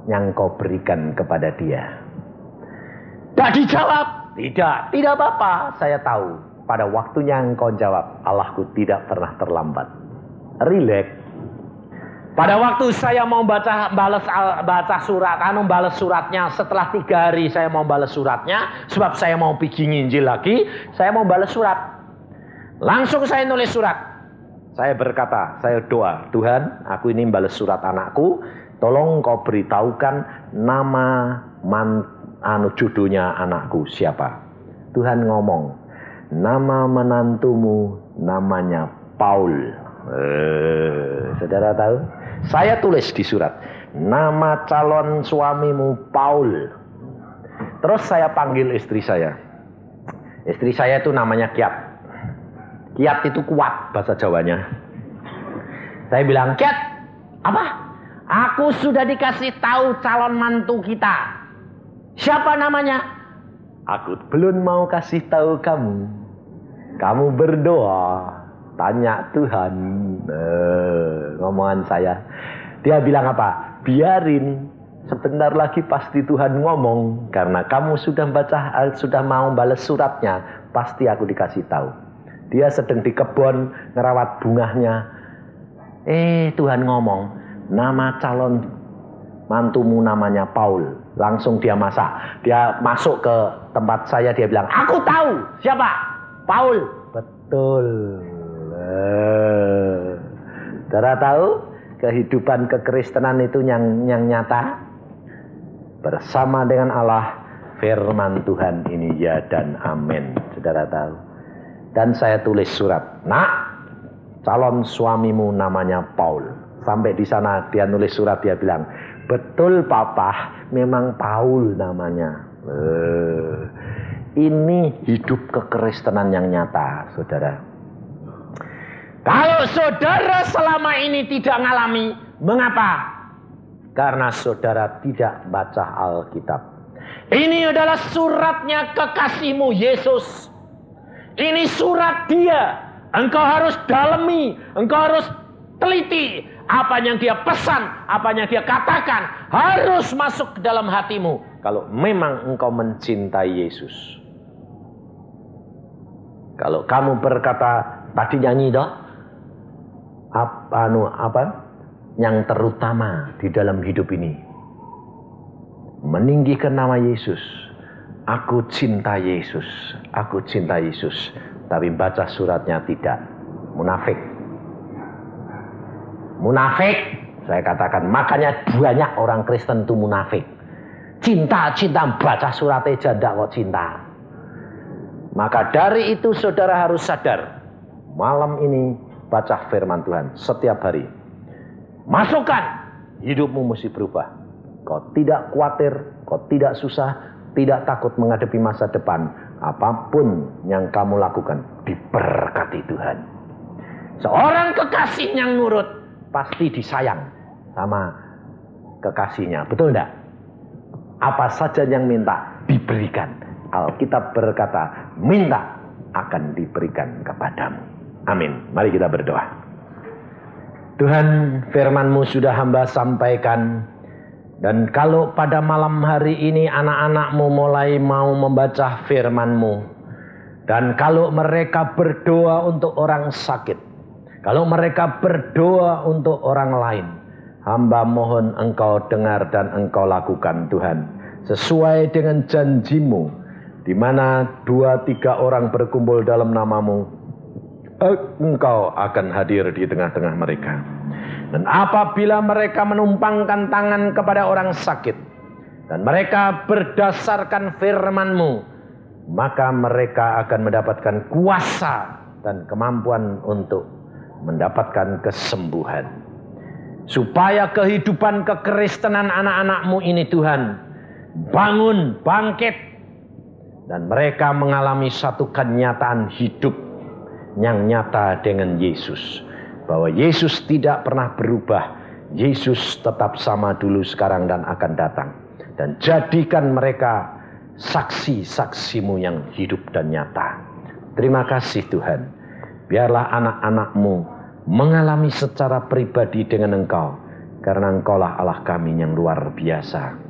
yang kau berikan kepada dia? Tak dijawab. Tidak apa-apa. Saya tahu pada waktunya engkau jawab, Allahku tidak pernah terlambat. Relax. Pada waktu saya mau balas suratnya, setelah 3 hari saya mau balas suratnya, sebab saya mau pergi nginjil lagi, saya mau balas surat. Langsung saya nulis surat. Saya berkata, saya doa, Tuhan, aku ini balas surat anakku, tolong kau beritahukan nama jodohnya anakku siapa. Tuhan ngomong, nama menantumu namanya Paul. Saudara tahu? Saya tulis di surat, nama calon suamimu Paul. Terus saya panggil istri saya. Istri saya itu namanya Kiat. Kiat itu kuat bahasa Jawanya. Saya bilang, Kiat, apa? Aku sudah dikasih tahu calon mantu kita. Siapa namanya? Aku belum mau kasih tahu kamu. Kamu berdoa. Tanya Tuhan. Ngomongan saya. Dia bilang apa? Biarin. Sebentar lagi pasti Tuhan ngomong. Karena kamu sudah mau balas suratnya. Pasti aku dikasih tahu. Dia sedang di kebun ngerawat bunganya. Tuhan ngomong. Nama calon mantumu namanya Paul. Langsung dia masak. Dia masuk ke tempat saya. Dia bilang, aku tahu. Siapa? Paul. Betul. Saudara tahu kehidupan kekristenan itu yang nyata bersama dengan Allah, firman Tuhan ini ya dan amin. Saudara tahu. Dan saya tulis surat, nak, calon suamimu namanya Paul. Sampai di sana dia nulis surat, dia bilang, betul papa, memang Paul namanya. Ini hidup kekristenan yang nyata, saudara. Kalau saudara selama ini tidak ngalami, mengapa? Karena saudara tidak baca Alkitab. Ini adalah suratnya kekasihmu Yesus. Ini surat dia Engkau harus dalami, engkau harus teliti. Apa yang dia pesan, apa yang dia katakan harus masuk ke dalam hatimu. Kalau memang engkau mencintai Yesus. Kalau kamu berkata, tadi nyanyi toh, apa yang terutama di dalam hidup ini, meninggikan nama Yesus. Aku cinta Yesus, aku cinta Yesus. Tapi baca suratnya tidak, munafik. Munafik, saya katakan, makanya banyak orang Kristen itu munafik. Cinta, baca surat aja ndak kok cinta. Maka dari itu saudara harus sadar, malam ini baca firman Tuhan setiap hari. Masukkan, hidupmu mesti berubah. Kau tidak khawatir, kau tidak susah, tidak takut menghadapi masa depan. Apapun yang kamu lakukan diberkati Tuhan. Seorang kekasih yang nurut pasti disayang sama kekasihnya, betul enggak? Apa saja yang minta diberikan. Alkitab berkata, minta akan diberikan kepadamu. Amin. Mari kita berdoa. Tuhan, firman-Mu sudah hamba sampaikan. Dan kalau pada malam hari ini anak-anak-Mu mulai mau membaca firman-Mu. Dan kalau mereka berdoa untuk orang sakit. Kalau mereka berdoa untuk orang lain, hamba mohon Engkau dengar dan Engkau lakukan Tuhan. Sesuai dengan janji-Mu, di mana 2-3 orang berkumpul dalam nama-Mu, Engkau akan hadir di tengah-tengah mereka. Dan apabila mereka menumpangkan tangan kepada orang sakit, dan mereka berdasarkan firman-Mu, maka mereka akan mendapatkan kuasa dan kemampuan untuk mendapatkan kesembuhan. Supaya kehidupan kekristenan anak-anak-Mu ini Tuhan bangun, bangkit, dan mereka mengalami satu kenyataan hidup yang nyata dengan Yesus, bahwa Yesus tidak pernah berubah. Yesus tetap sama dulu, sekarang, dan akan datang. Dan jadikan mereka saksi-saksi-Mu yang hidup dan nyata. Terima kasih Tuhan. Biarlah anak-anak-Mu mengalami secara pribadi dengan Engkau. Karena Engkaulah Allah kami yang luar biasa.